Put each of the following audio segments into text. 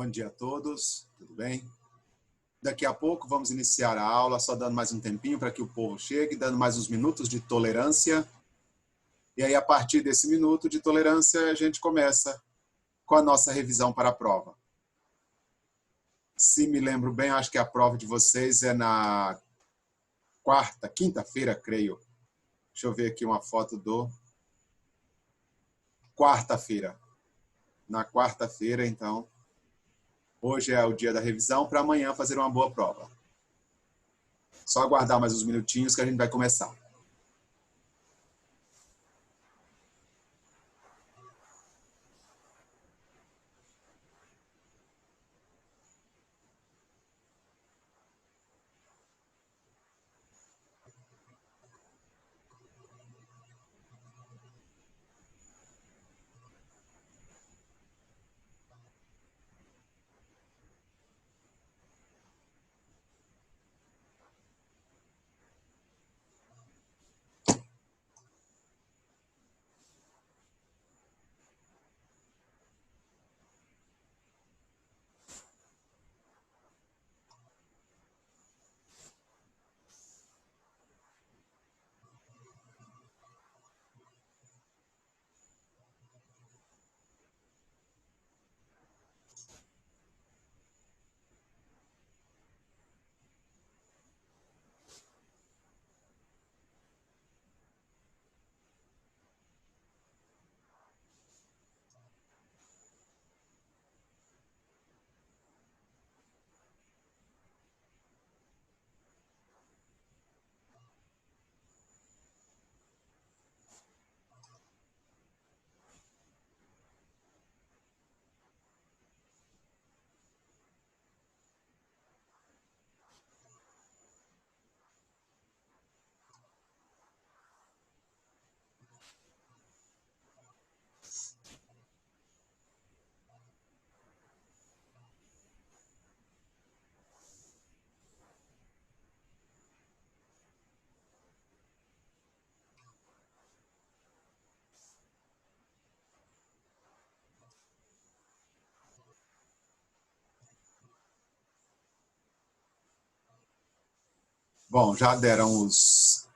Bom dia a todos, tudo bem? Daqui a pouco vamos iniciar a aula, só dando mais um tempinho para que o povo chegue, dando mais uns minutos de tolerância. E aí, a partir desse minuto de tolerância, a gente começa com a nossa revisão para a prova. Se me lembro bem, acho que a prova de vocês é na quinta-feira, creio. Deixa eu ver aqui uma foto do quarta-feira. Na quarta-feira, então, hoje é o dia da revisão, para amanhã fazer uma boa prova. Só aguardar mais uns minutinhos que a gente vai começar. Bom, já deram os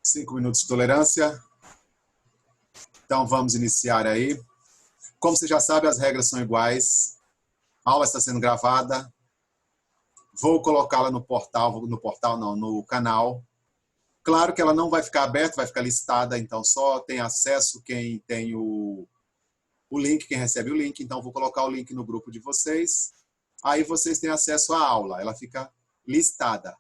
5 minutos de tolerância. Então, vamos iniciar aí. Como você já sabe, as regras são iguais. A aula está sendo gravada. Vou colocá-la no canal. Claro que ela não vai ficar aberta, vai ficar listada, então só tem acesso quem tem o link, quem recebe o link. Então, vou colocar o link no grupo de vocês. Aí vocês têm acesso à aula, ela fica listada.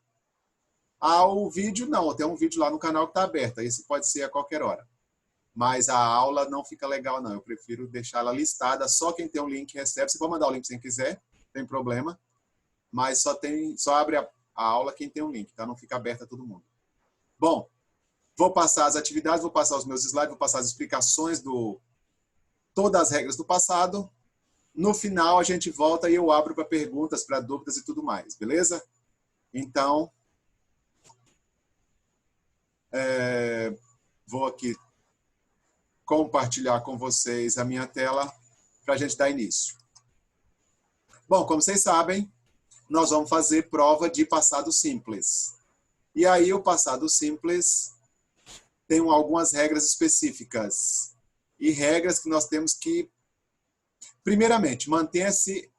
O vídeo não, tem um vídeo lá no canal que está aberto, esse pode ser a qualquer hora. Mas a aula não fica legal não, eu prefiro deixar ela listada, só quem tem um link recebe. Você pode mandar o link se quem quiser, não tem problema, mas só abre a aula quem tem um link, tá? Não fica aberta a todo mundo. Bom, vou passar as atividades, vou passar os meus slides, vou passar as explicações todas as regras do passado. No final a gente volta e eu abro para perguntas, para dúvidas e tudo mais, beleza? Então, vou aqui compartilhar com vocês a minha tela para a gente dar início. Bom, como vocês sabem, nós vamos fazer prova de passado simples. E aí o passado simples tem algumas regras específicas. E regras que nós temos que, primeiramente, mantenha-se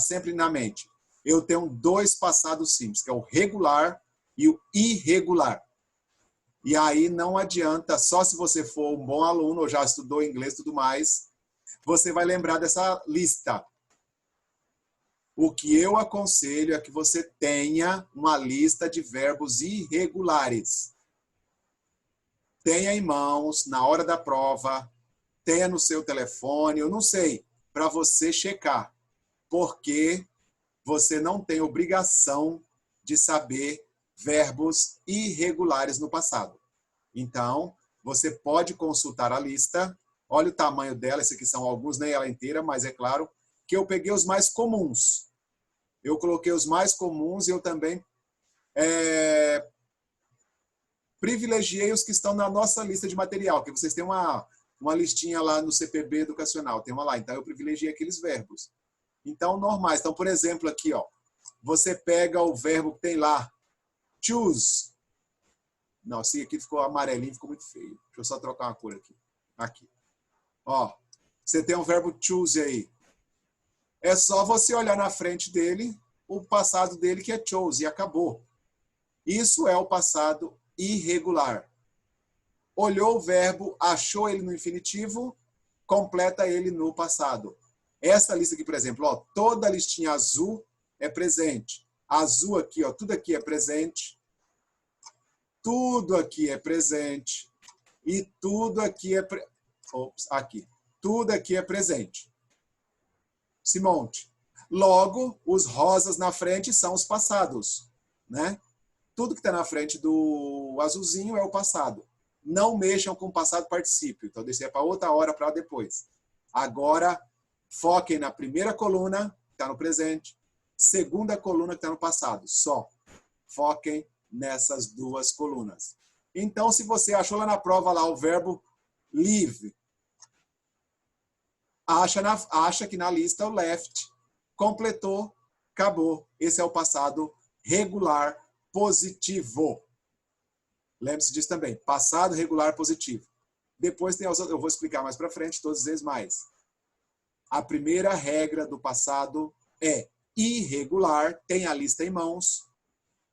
sempre na mente. Eu tenho dois passados simples, que é o regular e o irregular. E aí não adianta, só se você for um bom aluno, ou já estudou inglês e tudo mais, você vai lembrar dessa lista. O que eu aconselho é que você tenha uma lista de verbos irregulares. Tenha em mãos, na hora da prova, tenha no seu telefone, eu não sei, para você checar. Porque você não tem obrigação de saber verbos irregulares no passado. Então, você pode consultar a lista. Olha o tamanho dela, esses aqui são alguns, nem ela inteira, mas é claro que eu peguei os mais comuns. Eu coloquei os mais comuns e eu também privilegiei os que estão na nossa lista de material, que vocês têm uma listinha lá no CPB educacional, tem uma lá. Então, eu privilegiei aqueles verbos. Então, normais. Então, por exemplo, aqui, ó, você pega o verbo que tem lá, choose. Não, esse aqui ficou amarelinho, ficou muito feio. Deixa eu só trocar uma cor aqui. Aqui. Ó, você tem um verbo choose aí. É só você olhar na frente dele, o passado dele que é chose, e acabou. Isso é o passado irregular. Olhou o verbo, achou ele no infinitivo, completa ele no passado. Essa lista aqui, por exemplo, ó, toda a listinha azul é presente. Azul aqui, ó, tudo aqui é presente. Tudo aqui é presente. E tudo aqui é... aqui. Tudo aqui é presente. Se monte. Logo, os rosas na frente são os passados, né? Tudo que está na frente do azulzinho é o passado. Não mexam com o passado particípio. Então, deixa para outra hora, para depois. Agora, foquem na primeira coluna, que está no presente, segunda coluna, que está no passado. Só. Foquem nessas duas colunas. Então, se você achou lá na prova lá o verbo live, acha que na lista o left, completou, acabou. Esse é o passado regular positivo. Lembre-se disso também. Passado regular positivo. Depois tem eu vou explicar mais para frente, todas as vezes mais. A primeira regra do passado é irregular, tem a lista em mãos,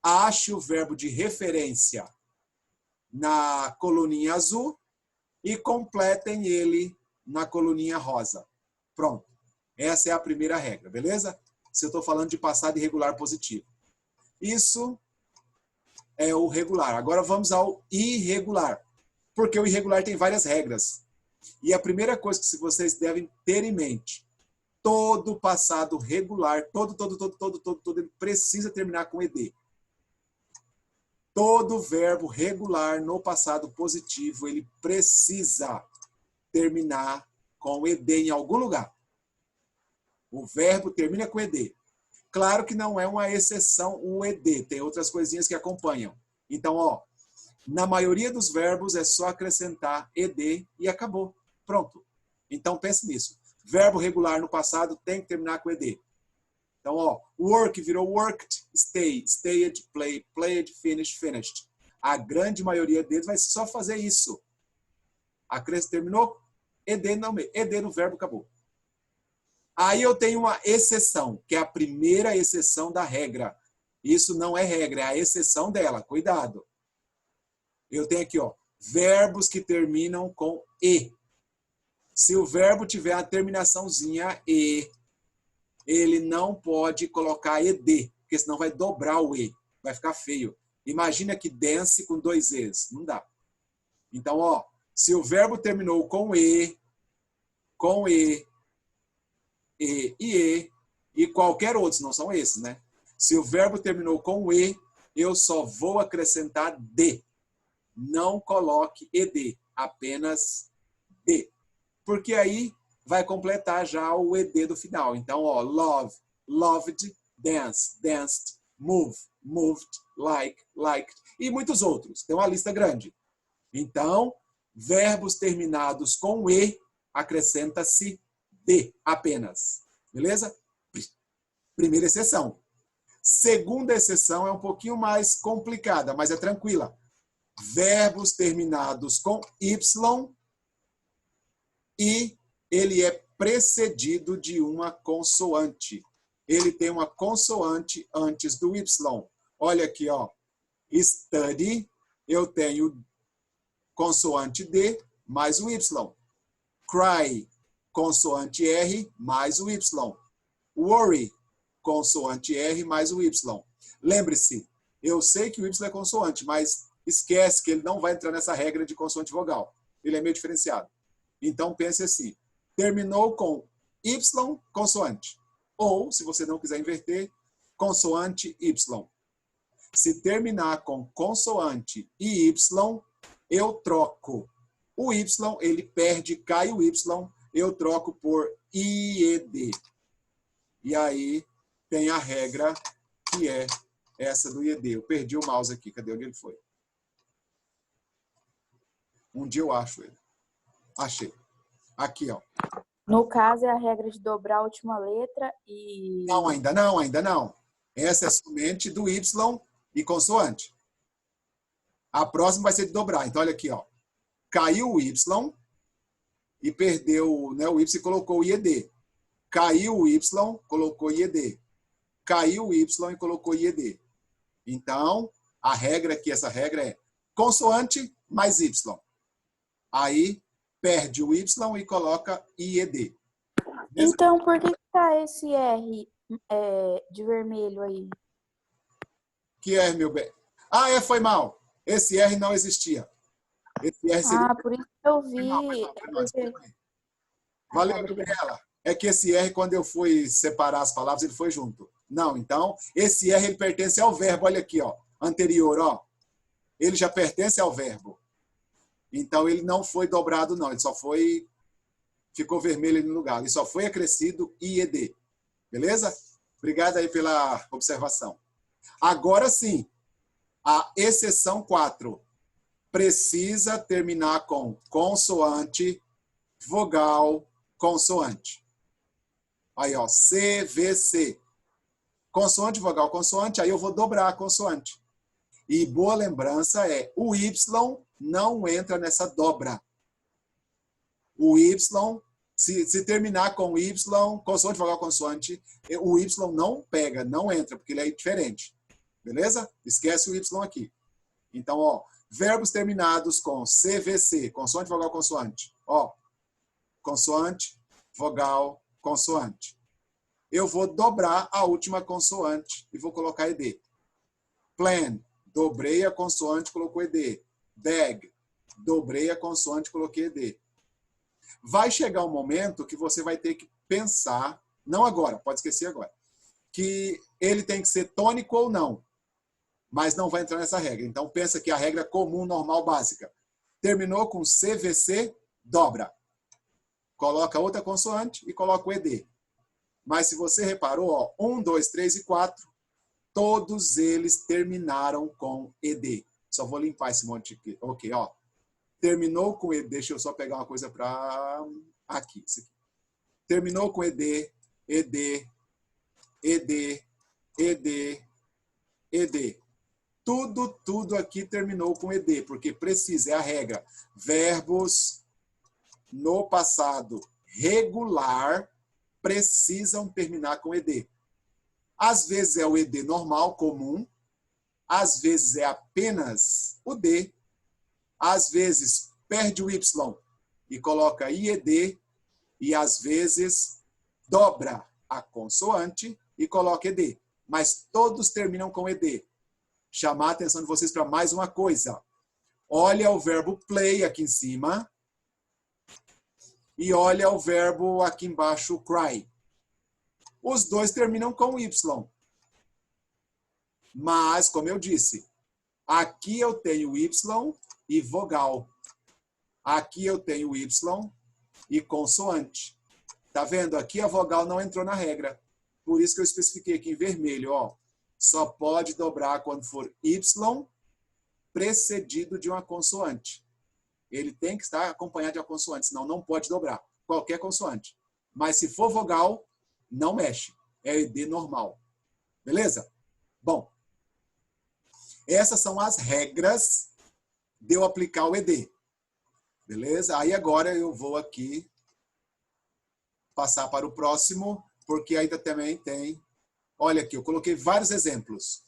ache o verbo de referência na coluninha azul e completem ele na coluninha rosa. Pronto. Essa é a primeira regra, beleza? Se eu estou falando de passado irregular positivo. Isso é o regular. Agora vamos ao irregular. Porque o irregular tem várias regras. E a primeira coisa que vocês devem ter em mente, todo passado regular, todo, ele precisa terminar com ed. Todo verbo regular no passado positivo, ele precisa terminar com ed em algum lugar. O verbo termina com ed. Claro que não é uma exceção o ed, tem outras coisinhas que acompanham. Então, ó, na maioria dos verbos é só acrescentar ed e acabou. Pronto. Então, pense nisso. Verbo regular no passado tem que terminar com ed. Então, ó, work virou worked, stay, stayed, play, played, finished, finished. A grande maioria deles vai só fazer isso. Terminou? Ed no verbo, acabou. Aí eu tenho uma exceção, que é a primeira exceção da regra. Isso não é regra, é a exceção dela. Cuidado. Eu tenho aqui, ó, verbos que terminam com e. Se o verbo tiver a terminaçãozinha e, ele não pode colocar ed, porque senão vai dobrar o e, vai ficar feio. Imagina que dance com dois e's, não dá. Então, ó, se o verbo terminou com e, e qualquer outro, não são esses, né? Se o verbo terminou com e, eu só vou acrescentar d. Não coloque ed, apenas d. Porque aí vai completar já o ed do final. Então, ó, love, loved, dance, danced, move, moved, like, liked, e muitos outros. Tem uma lista grande. Então, verbos terminados com e, acrescenta-se d apenas. Beleza? Primeira exceção. Segunda exceção é um pouquinho mais complicada, mas é tranquila. Verbos terminados com y e ele é precedido de uma consoante. Ele tem uma consoante antes do y. Olha aqui, ó. Study, eu tenho consoante D mais o Y. Cry, consoante R mais o Y. Worry, consoante R mais o Y. Lembre-se, eu sei que o Y é consoante, mas esquece que ele não vai entrar nessa regra de consoante vogal. Ele é meio diferenciado. Então, pense assim. Terminou com Y, consoante. Ou, se você não quiser inverter, consoante Y. Se terminar com consoante e Y, eu troco. O Y, ele perde, cai o Y, eu troco por IED. E aí tem a regra que é essa do IED. Eu perdi o mouse aqui. Cadê onde ele foi? Um dia eu acho ele. Achei. Aqui, ó. No caso, é a regra de dobrar a última letra e... Não, ainda não, ainda não. Essa é somente do Y e consoante. A próxima vai ser de dobrar. Então, olha aqui, ó. Caiu o Y e perdeu, né, o Y e colocou o IED. Caiu o Y, colocou IED. Caiu o Y e colocou IED. Então, a regra aqui, essa regra é consoante mais Y. Aí, perde o Y e coloca IED. Beleza? Então, por que tá esse R de vermelho aí? Que R, meu bem? Ah, foi mal. Esse R não existia. Esse R seria... Ah, por isso que eu Foi mal, vi. É porque... desculpa aí. Ah, Valeu, tá, obrigada. Gabriela. É que esse R, quando eu fui separar as palavras, ele foi junto. Não, então, esse R ele pertence ao verbo. Olha aqui, ó, anterior, ó. Ele já pertence ao verbo. Então, ele não foi dobrado, não. Ele só foi... Ficou vermelho no lugar. Ele só foi acrescido IED. Beleza? Obrigado aí pela observação. Agora sim, a exceção 4 precisa terminar com consoante, vogal, consoante. Aí, ó, CVC. Consoante, vogal, consoante, aí eu vou dobrar a consoante. E boa lembrança é, o Y não entra nessa dobra. O Y, se terminar com Y, consoante, vogal, consoante, o Y não pega, não entra, porque ele é diferente. Beleza? Esquece o Y aqui. Então, ó, verbos terminados com CVC, consoante, vogal, consoante. Ó, consoante, vogal, consoante. Eu vou dobrar a última consoante e vou colocar ED. Plan, dobrei a consoante, colocou ED. Bag, dobrei a consoante, coloquei ED. Vai chegar um momento que você vai ter que pensar, não agora, pode esquecer agora, que ele tem que ser tônico ou não, mas não vai entrar nessa regra. Então, pensa que a regra comum, normal, básica. Terminou com CVC, dobra. Coloca outra consoante e coloca o ED. Mas se você reparou, ó, 1, 2, 3 e 4, todos eles terminaram com ED. Só vou limpar esse monte aqui. Ok, ó. Terminou com ED, deixa eu só pegar uma coisa para... Aqui, isso aqui. Terminou com ED, ED, ED, ED, ED. Tudo aqui terminou com ED, porque precisa, é a regra. Verbos no passado regular precisam terminar com ED. Às vezes é o ED normal, comum. Às vezes é apenas o D. Às vezes perde o Y e coloca IED. E às vezes dobra a consoante e coloca ED. Mas todos terminam com ED. Chamar a atenção de vocês para mais uma coisa. Olha o verbo play aqui em cima. E olha o verbo aqui embaixo, cry. Os dois terminam com Y. Mas, como eu disse, aqui eu tenho Y e vogal. Aqui eu tenho Y e consoante. Tá vendo? Aqui a vogal não entrou na regra. Por isso que eu especifiquei aqui em vermelho, ó. Só pode dobrar quando for Y precedido de uma consoante. Ele tem que estar acompanhado de uma consoante, senão não pode dobrar. Qualquer consoante. Mas se for vogal, não mexe. É ED normal. Beleza? Bom, essas são as regras de eu aplicar o ED. Beleza? Aí agora eu vou aqui passar para o próximo, porque ainda também tem... Olha aqui, eu coloquei vários exemplos.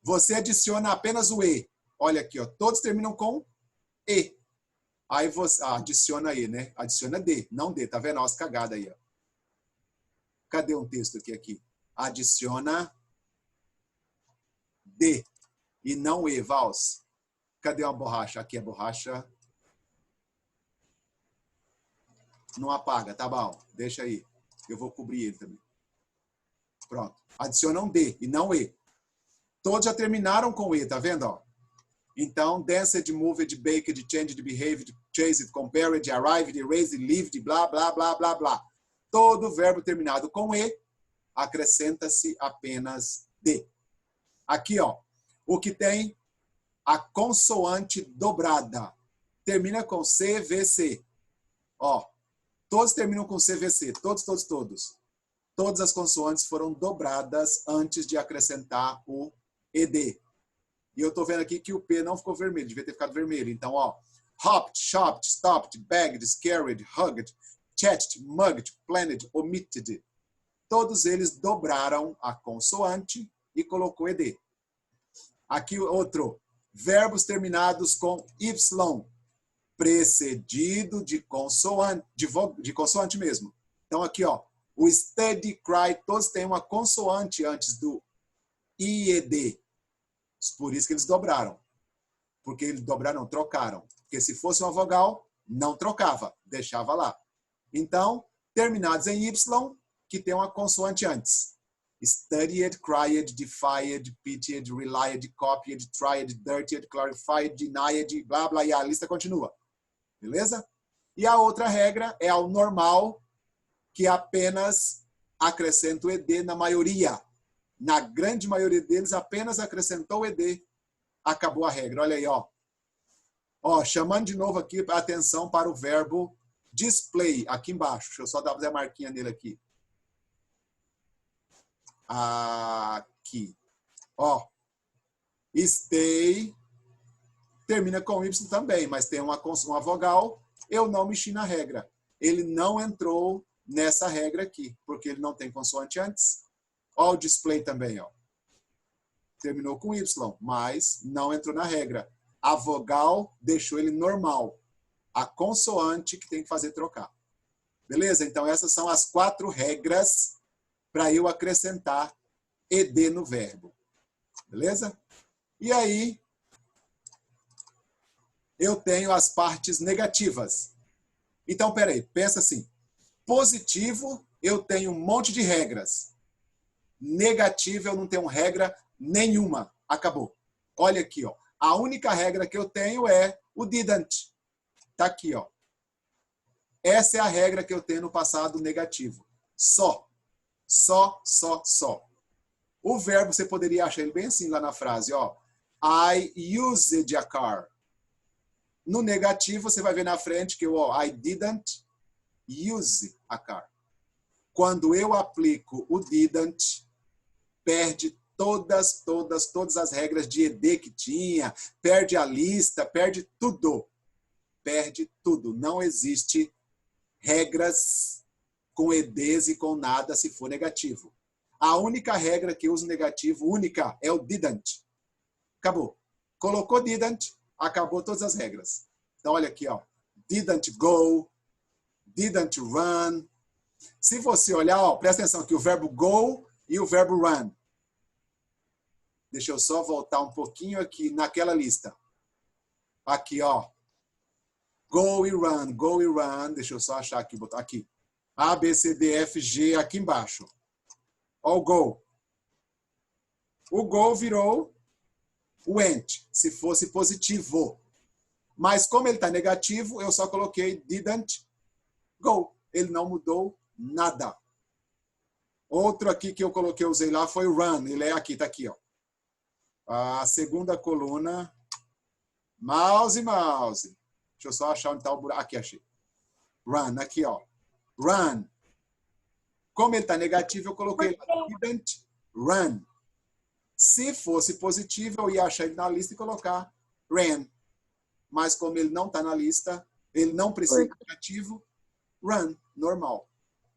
Você adiciona apenas o E. Olha aqui, ó, todos terminam com E. Aí você adiciona E, né? Adiciona D, não D. Tá vendo? Olha as cagadas aí, ó. Cadê um texto aqui? Adiciona D e não E, Vals. Cadê uma borracha? Aqui a borracha. Não apaga, tá bom. Deixa aí. Eu vou cobrir ele também. Pronto. Adiciona um D e não E. Todos já terminaram com E, tá vendo? Ó? Então, danced, moved, baked, changed, behaved, chased, compared, arrived, raised, lived, blá, blá, blá, blá, blá. Todo verbo terminado com E, acrescenta-se apenas D. Aqui, ó, o que tem a consoante dobrada. Termina com CVC. Ó, Todos terminam com CVC. Todos, todos, todos. Todas as consoantes foram dobradas antes de acrescentar o ED. E eu estou vendo aqui que o P não ficou vermelho. Devia ter ficado vermelho. Então, ó. Hopped, shopped, stopped, bagged, carried, hugged, chatted, mugged, planned, omitted. Todos eles dobraram a consoante e colocou ED. Aqui outro. Verbos terminados com Y, precedido de consoante, de consoante mesmo. Então aqui, ó, o study, cry, todos têm uma consoante antes do IED. Por isso que eles dobraram. Porque eles dobraram, não, trocaram. Porque se fosse uma vogal, não trocava, deixava lá. Então, terminados em Y, que tem uma consoante antes. Studied, cried, defied, pitied, relied, copied, tried, dirtied, clarified, denied, blá, blá, e a lista continua. Beleza? E a outra regra é ao normal, que apenas acrescenta o ED na maioria. Na grande maioria deles, apenas acrescentou o ED. Acabou a regra. Olha aí, ó. Ó, chamando de novo aqui a atenção para o verbo display, aqui embaixo. Deixa eu só dar a marquinha nele aqui. Aqui. Ó. Stay. Termina com Y também, mas tem uma vogal. Eu não mexi na regra. Ele não entrou nessa regra aqui, porque ele não tem consoante antes. Ó o display também, ó. Terminou com Y, mas não entrou na regra. A vogal deixou ele normal. A consoante que tem que fazer trocar. Beleza? Então essas são as 4 regras para eu acrescentar ED no verbo. Beleza? E aí, eu tenho as partes negativas. Então, peraí, pensa assim. Positivo, eu tenho um monte de regras. Negativo, eu não tenho regra nenhuma. Acabou. Olha aqui, ó. A única regra que eu tenho é o didn't. Tá aqui, ó. Essa é a regra que eu tenho no passado negativo. Só. Só, só, só. O verbo, você poderia achar ele bem assim lá na frase, ó. I used a car. No negativo, você vai ver na frente que o I didn't use a car. Quando eu aplico o didn't, perde todas as regras de ED que tinha, perde a lista, perde tudo. Perde tudo. Não existe regras com EDs e com nada se for negativo. A única regra que eu uso negativo, única, é o didn't. Acabou. Colocou didn't, acabou todas as regras. Então, olha aqui, ó. Didn't go, didn't run. Se você olhar, ó, presta atenção aqui, o verbo go e o verbo run. Deixa eu só voltar um pouquinho aqui naquela lista. Aqui, ó. Go e run, go e run. Deixa eu só achar aqui, botar aqui. A, B, C, D, F, G, aqui embaixo. Ó o go. O go virou went, se fosse positivo. Mas como ele está negativo, eu só coloquei didn't go. Ele não mudou nada. Outro aqui que eu coloquei, usei lá, foi run. Ele é aqui, está aqui, ó. A segunda coluna. Mouse. Deixa eu só achar onde está o buraco. Aqui, achei. Run, aqui, ó. Run. Como ele está negativo, eu coloquei didn't run. Se fosse positivo, eu ia achar ele na lista e colocar ran. Mas como ele não está na lista, ele não precisa de negativo, run, normal.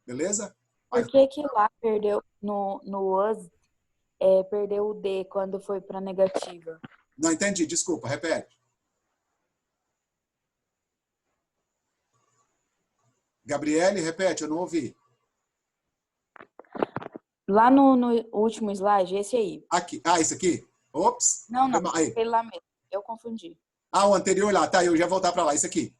Beleza? Por que lá perdeu no was, perdeu o D quando foi para negativa? Não entendi, desculpa, repete. Gabriele, repete, eu não ouvi. Lá no último slide, esse aí. Aqui. Ah, esse aqui? Ops. Não, Aí. aquele lá mesmo. Eu confundi. Ah, o anterior lá. Tá, eu já vou voltar para lá. Esse aqui.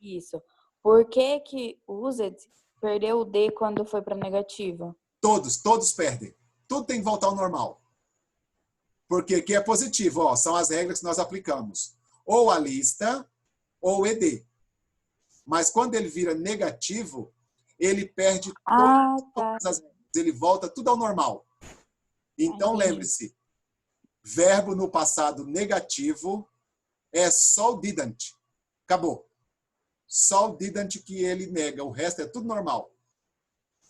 Isso. Por que used perdeu o D quando foi para negativa? Todos perdem. Tudo tem que voltar ao normal. Porque aqui é positivo, ó. São as regras que nós aplicamos. Ou a lista, ou o ED. Mas quando ele vira negativo, ele perde todas as regras. Ele volta tudo ao normal. Então, lembre-se, verbo no passado negativo é só o didn't. Acabou. Só o didn't que ele nega, o resto é tudo normal.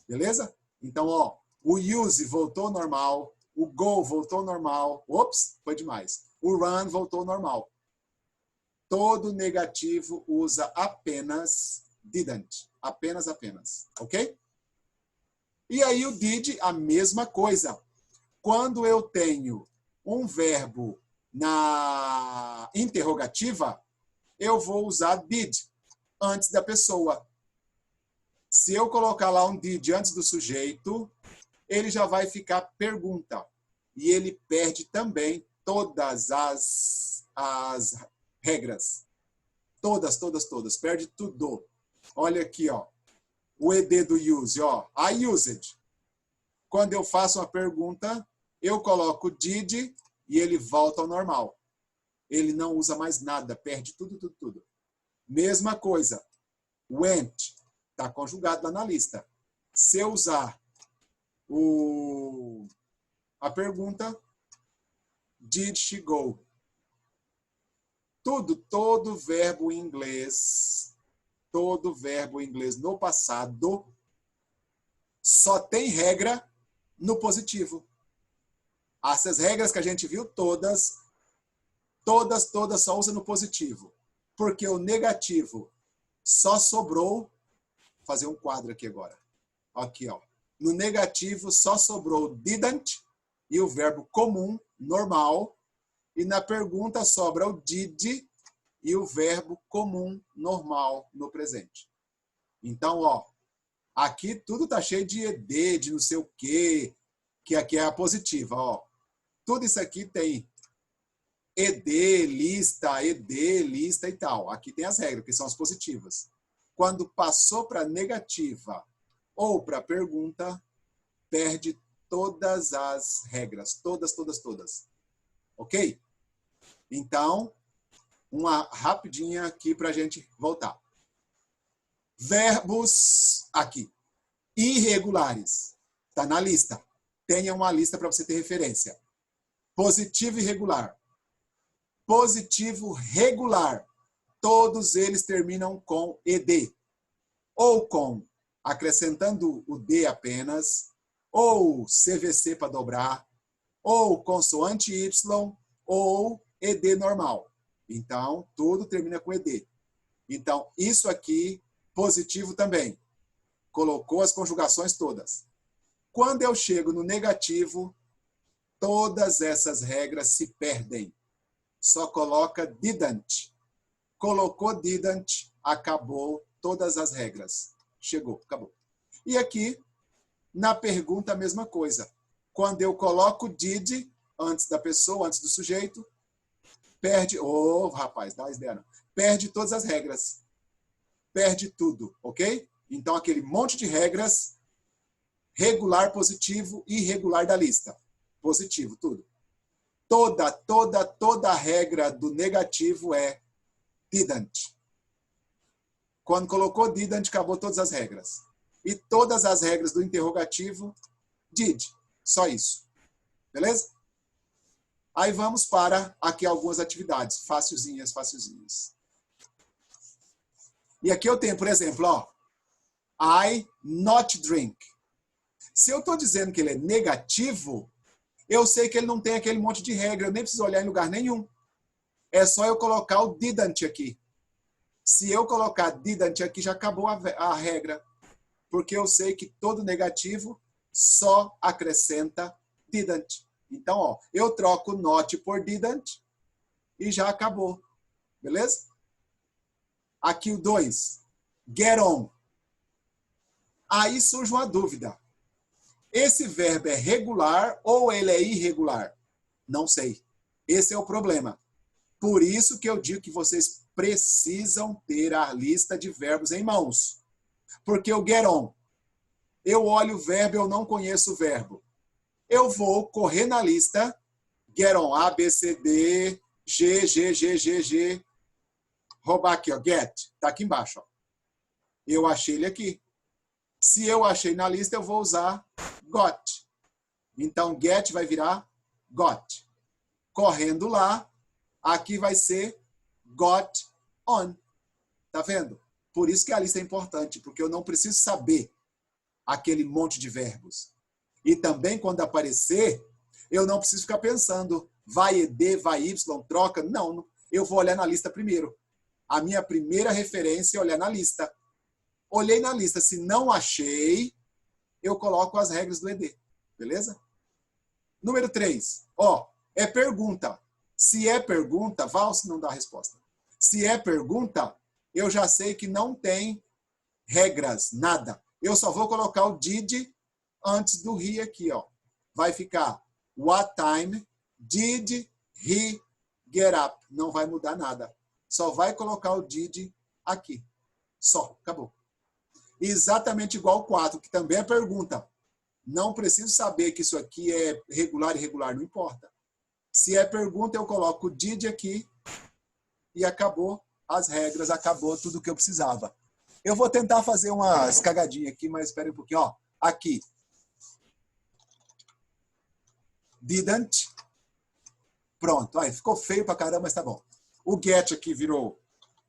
Beleza? Então, ó, o use voltou normal, o go voltou normal. Ops, foi demais. O run voltou normal. Todo negativo usa apenas didn't. Apenas, apenas. Ok? E aí o did, a mesma coisa. Quando eu tenho um verbo na interrogativa, eu vou usar did antes da pessoa. Se eu colocar lá um did antes do sujeito, ele já vai ficar pergunta. E ele perde também todas as regras. Todas, todas, todas. Perde tudo. Olha aqui, ó. O ED do use, ó. I used. Quando eu faço uma pergunta, eu coloco did e ele volta ao normal. Ele não usa mais nada, perde tudo, tudo, tudo. Mesma coisa. Went. Está conjugado lá na lista. Se eu usar a pergunta, did she go? Todo verbo em inglês, no passado, só tem regra no positivo. Essas regras que a gente viu, todas só usa no positivo. Porque o negativo só sobrou, vou fazer um quadro aqui agora. Aqui, ó. No negativo só sobrou didn't e o verbo comum, normal. E na pergunta sobra o did e o verbo comum, normal, no presente. Então, ó, aqui tudo tá cheio de ED, de não sei o quê, que aqui é a positiva, ó. Tudo isso aqui tem ED, lista e tal. Aqui tem as regras, que são as positivas. Quando passou para negativa ou para pergunta, perde todas as regras. Todas, todas, todas. Ok? Então, uma rapidinha aqui para a gente voltar. Verbos aqui. Irregulares. Está na lista. Tenha uma lista para você ter referência. Positivo e regular. Positivo regular. Todos eles terminam com ED. Ou com acrescentando o D apenas, ou CVC para dobrar, ou consoante Y, ou ED normal. Então, tudo termina com ED. Então, isso aqui, positivo também. Colocou as conjugações todas. Quando eu chego no negativo, todas essas regras se perdem. Só coloca didn't. Colocou didn't, acabou todas as regras. Chegou, acabou. E aqui, na pergunta, a mesma coisa. Quando eu coloco did antes da pessoa, antes do sujeito, perde... rapaz, dá ideia não. Perde todas as regras. Perde tudo, ok? Então, aquele monte de regras, regular, positivo e irregular da lista. Positivo, tudo. Toda regra do negativo é didn't. Quando colocou didn't, acabou todas as regras. E todas as regras do interrogativo, did. Só isso. Beleza? Aí vamos para aqui algumas atividades. Facilzinhas, facilzinhas. E aqui eu tenho, por exemplo, ó. I not drink. Se eu estou dizendo que ele é negativo, eu sei que ele não tem aquele monte de regra. Eu nem preciso olhar em lugar nenhum. É só eu colocar o didn't aqui. Se eu colocar didn't aqui, já acabou a regra. Porque eu sei que todo negativo só acrescenta didn't. Então, ó, eu troco not por didn't e já acabou. Beleza? Aqui o 2. Get on. Aí surge uma dúvida. Esse verbo é regular ou ele é irregular? Não sei. Esse é o problema. Por isso que eu digo que vocês precisam ter a lista de verbos em mãos. Porque o get on, eu olho o verbo, eu não conheço o verbo. Eu vou correr na lista, get on, A, B, C, D, G, G, G, G, G. Roubar aqui, ó, get, tá aqui embaixo, ó. Eu achei ele aqui. Se eu achei na lista, eu vou usar got. Então, get vai virar got. Correndo lá, aqui vai ser got on. Tá vendo? Por isso que a lista é importante, porque eu não preciso saber aquele monte de verbos. E também, quando aparecer, eu não preciso ficar pensando, vai ED, vai Y, troca. Não, eu vou olhar na lista primeiro. A minha primeira referência é olhar na lista. Olhei na lista, se não achei, eu coloco as regras do ED. Beleza? Número 3. É pergunta. Se é pergunta, Valse não dá a resposta. Se é pergunta, eu já sei que não tem regras, nada. Eu só vou colocar o did antes do he aqui, ó. Vai ficar what time did he get up? Não vai mudar nada. Só vai colocar o did aqui. Só, acabou. Exatamente igual o 4, que também é pergunta. Não preciso saber que isso aqui é regular e irregular, não importa. Se é pergunta, eu coloco o did aqui e acabou as regras, acabou tudo que eu precisava. Eu vou tentar fazer umas cagadinhas aqui, mas espere um pouquinho. Ó, aqui. Didn't. Pronto. Aí, ficou feio pra caramba, mas tá bom. O get aqui virou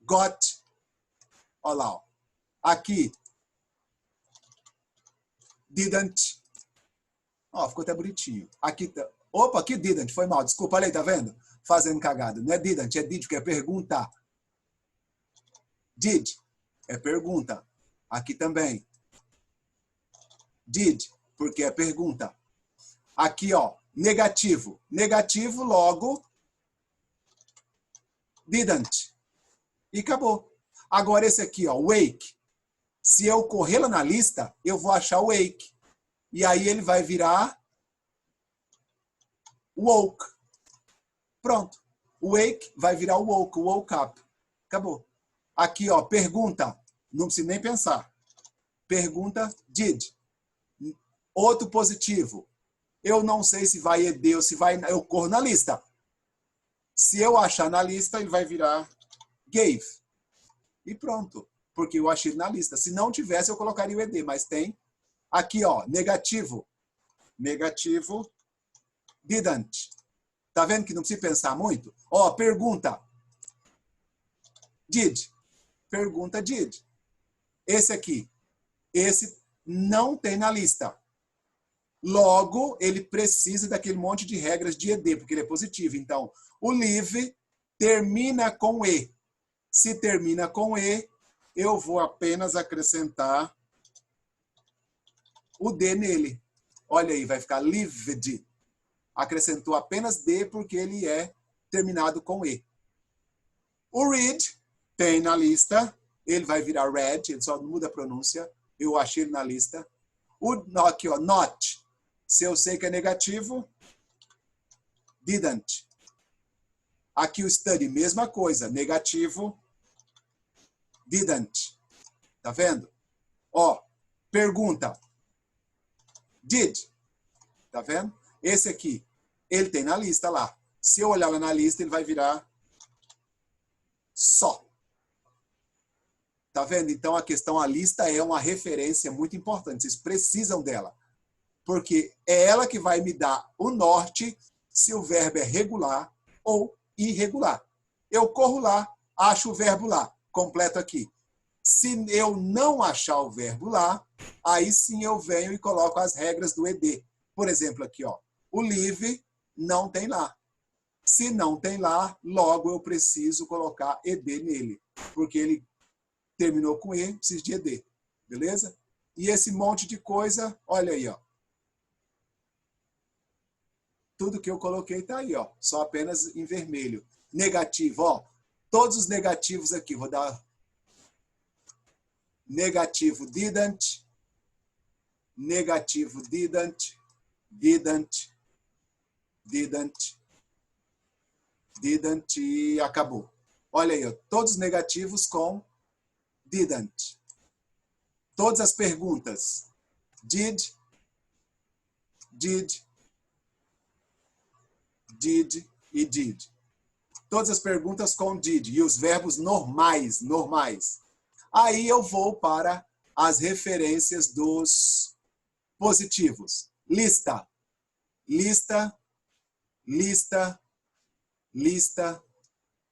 got. Olha lá. Ó. Aqui. Didn't. Ó, ficou até bonitinho. Aqui. Opa, aqui didn't. Foi mal. Desculpa, olha aí, tá vendo? Fazendo cagada. Não é didn't, é did, que é pergunta. Did. É pergunta. Aqui também. Did, porque é pergunta. Aqui, ó, negativo. Negativo, logo, didn't. E acabou. Agora esse aqui, ó, wake. Se eu correr lá na lista, eu vou achar o wake. E aí ele vai virar woke. Pronto. Wake vai virar woke, woke up. Acabou. Aqui, ó, pergunta. Não precisa nem pensar. Pergunta, did. Outro positivo. Eu não sei se vai ED ou se vai... Eu corro na lista. Se eu achar na lista, ele vai virar gave. E pronto. Porque eu achei na lista. Se não tivesse, eu colocaria o ED. Mas tem. Aqui, ó, negativo. Negativo, didn't. Tá vendo que não precisa pensar muito? Ó, pergunta. Did. Pergunta did. Esse aqui. Esse não tem na lista. Logo, ele precisa daquele monte de regras de ED, porque ele é positivo. Então, o live termina com E. Se termina com E, eu vou apenas acrescentar o D nele. Olha aí, vai ficar lived. Acrescentou apenas D porque ele é terminado com E. O read tem na lista. Ele vai virar read, ele só muda a pronúncia. Eu achei ele na lista. O aqui, ó, not. Se eu sei que é negativo, didn't. Aqui o study, mesma coisa. Negativo, didn't. Tá vendo? Ó, pergunta. Did. Tá vendo? Esse aqui, ele tem na lista lá. Se eu olhar lá na lista, ele vai virar só. Tá vendo? Então, a questão, a lista é uma referência muito importante. Vocês precisam dela. Porque é ela que vai me dar o norte se o verbo é regular ou irregular. Eu corro lá, acho o verbo lá, completo aqui. Se eu não achar o verbo lá, aí sim eu venho e coloco as regras do ED. Por exemplo, aqui, ó, o live não tem lá. Se não tem lá, logo eu preciso colocar ED nele, porque ele terminou com E, preciso de ED. Beleza? E esse monte de coisa, olha aí, ó. Tudo que eu coloquei está aí, ó. Só apenas em vermelho. Negativo, ó. Todos os negativos aqui. Vou dar negativo didn't. Negativo didn't. Didn't. Didn't. Didn't. E acabou. Olha aí, ó. Todos os negativos com didn't. Todas as perguntas. Did. Did. Did e did. Todas as perguntas com did. E os verbos normais, normais. Aí eu vou para as referências dos positivos. Lista. Lista. Lista. Lista.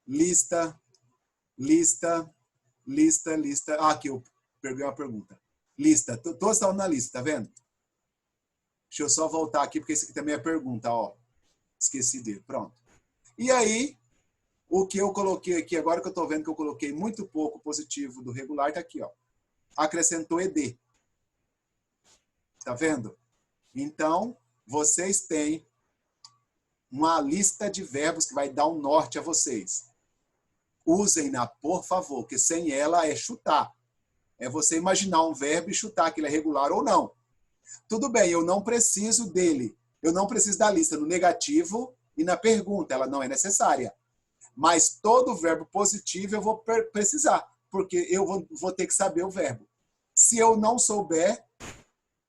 Lista. Lista. Lista, lista. Ah, aqui eu peguei uma pergunta. Lista. Todos estão na lista, tá vendo? Deixa eu só voltar aqui, porque esse aqui também é pergunta, ó. Esqueci dele. Pronto. E aí, o que eu coloquei aqui, agora que eu estou vendo que eu coloquei muito pouco positivo do regular, está aqui, ó. Acrescentou ED. Tá vendo? Então, vocês têm uma lista de verbos que vai dar um norte a vocês. Usem-na, por favor, porque sem ela é chutar. É você imaginar um verbo e chutar que ele é regular ou não. Tudo bem, eu não preciso dele. Eu não preciso da lista no negativo e na pergunta. Ela não é necessária. Mas todo verbo positivo eu vou precisar, porque eu vou ter que saber o verbo. Se eu não souber,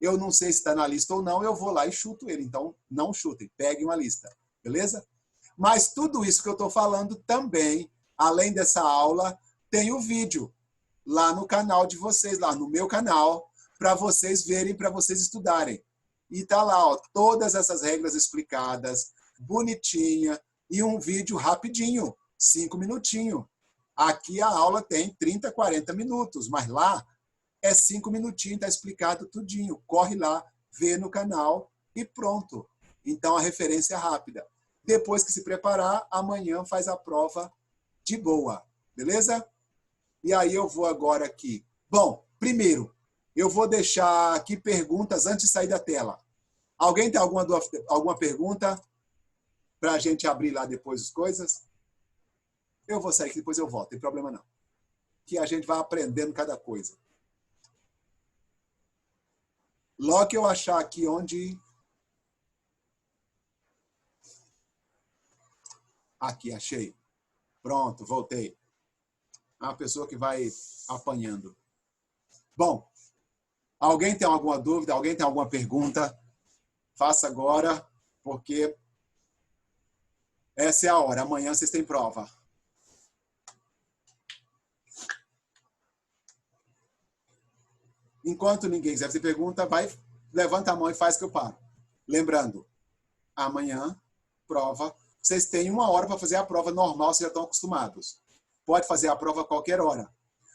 eu não sei se está na lista ou não, eu vou lá e chuto ele. Então, não chutem, peguem uma lista. Beleza? Mas tudo isso que eu estou falando também, além dessa aula, tem o vídeo lá no canal de vocês, lá no meu canal, para vocês verem, para vocês estudarem. E tá lá, ó, todas essas regras explicadas, bonitinha, e um vídeo rapidinho, 5 minutinhos. Aqui a aula tem 30, 40 minutos, mas lá é 5 minutinhos, está explicado tudinho. Corre lá, vê no canal e pronto. Então a referência é rápida. Depois que se preparar, amanhã faz a prova de boa. Beleza? E aí eu vou agora aqui. Bom, primeiro, eu vou deixar aqui perguntas antes de sair da tela. Alguém tem alguma pergunta para a gente abrir lá depois as coisas? Eu vou sair aqui, depois eu volto, não tem problema não. Que a gente vai aprendendo cada coisa. Logo que eu achar aqui onde... Aqui, achei. Pronto, voltei. É uma pessoa que vai apanhando. Bom, alguém tem alguma dúvida? Alguém tem alguma pergunta? Faça agora, porque essa é a hora. Amanhã vocês têm prova. Enquanto ninguém quiser fazer pergunta, vai, levanta a mão e faz que eu paro. Lembrando, amanhã, prova. Vocês têm 1 hora para fazer a prova normal, vocês já estão acostumados. Pode fazer a prova a qualquer hora.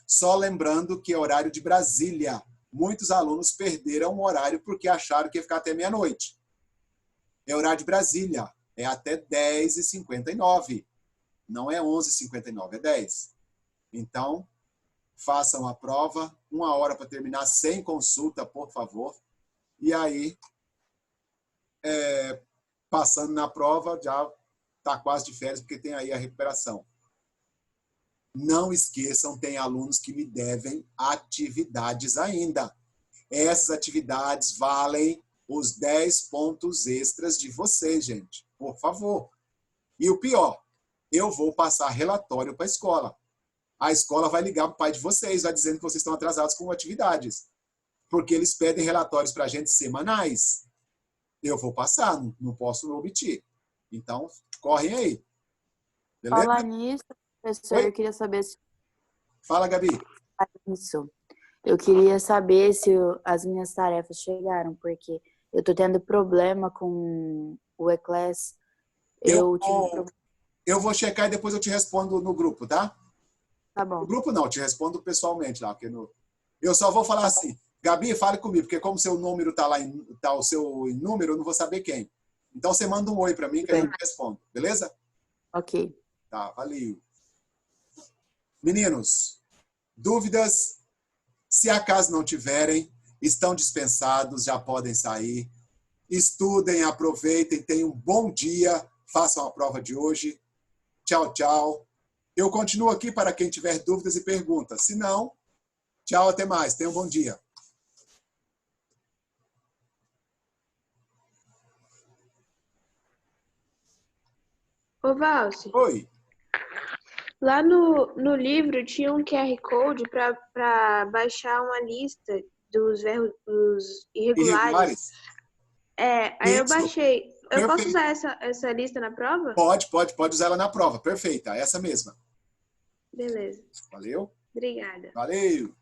Só lembrando que é horário de Brasília. Muitos alunos perderam o horário porque acharam que ia ficar até meia-noite. É horário de Brasília. É até 10h59. Não é 11h59, é 10. Então, façam a prova. 1 hora para terminar, sem consulta, por favor. E aí, passando na prova, já está quase de férias, porque tem aí a recuperação. Não esqueçam, tem alunos que me devem atividades ainda. Essas atividades valem os 10 pontos extras de vocês, gente. Por favor. E o pior, eu vou passar relatório para a escola. A escola vai ligar para o pai de vocês, vai dizendo que vocês estão atrasados com atividades. Porque eles pedem relatórios para a gente semanais. Eu vou passar, não posso omitir. Então, correm aí. Beleza? Falar nisso, professor, Oi? eu queria saber se... Fala, Gabi. Isso. Eu queria saber se as minhas tarefas chegaram, porque eu tô tendo problema com o E-Class. Eu vou checar e depois eu te respondo no grupo, tá? Tá bom. No grupo não, eu te respondo pessoalmente lá. Porque eu só vou falar assim, Gabi, fale comigo, porque como seu número tá lá, tá o seu número, eu não vou saber quem. Então você manda um oi para mim que eu respondo, beleza? Ok. Tá, valeu. Meninos, dúvidas? Se acaso não tiverem, estão dispensados, já podem sair. Estudem, aproveitem, tenham um bom dia, façam a prova de hoje. Tchau, tchau. Eu continuo aqui para quem tiver dúvidas e perguntas. Se não, tchau, até mais. Tenham um bom dia. Ô, Valci, Oi. lá no livro tinha um QR Code para baixar uma lista dos verbos irregulares. Aí eu Isso. baixei. Eu Perfeito. posso usar essa lista na prova? Pode usar ela na prova. Perfeita, essa mesma. Beleza. Valeu. Obrigada. Valeu.